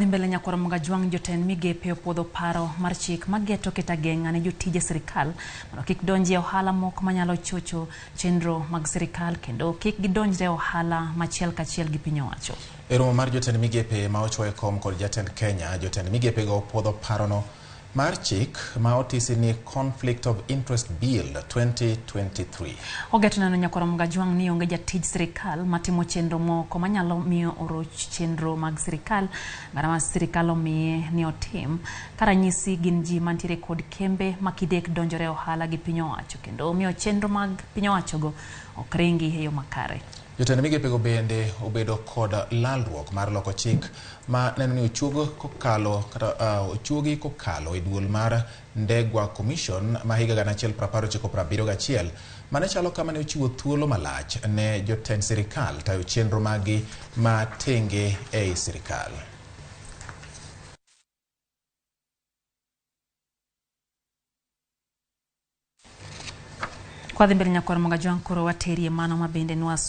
Mbele nyakoro Ramogi Jotend migepe opuodho paro mar chik geto keta geng'a ne jotije sirkal mondo kik donjie ohala moko manyalo chocho chenro mag sirkal kendo kik gidonjre ohala machiel kachiel gi piny owacho. E romo mar jotend migepe ma ochuoye kom kod jatend Kenya, jotend migepe go opuodho parono mar chik ma otisi ni Conflict of Interest Bill 2023. Ogeto neno nyakoro Ramogi ni onge jatij sirkal matimo chenro moko manyalo miyo oroch chenro mag sirkal ma sirkal omiye ni otim. Karanyisi gin ji mantiere kod kembe makidek donjore ohala gi piny owacho kendo miyo chenro mag piny owacho go ok ringi e yo makare. Jotend migepe go bende obedo kod lalruok mar loko chik ma neno ni ochuogi kokalo e duol mar Ndegwa Commission ma higa 1971 mane chalo kama ne ochiwo thuolo malach ne jotend sirkal tayo chenro magi ma tenge ei sirkal. Kwa dhimbele nyakoro Ramogi koro waterie mano mabende nwaso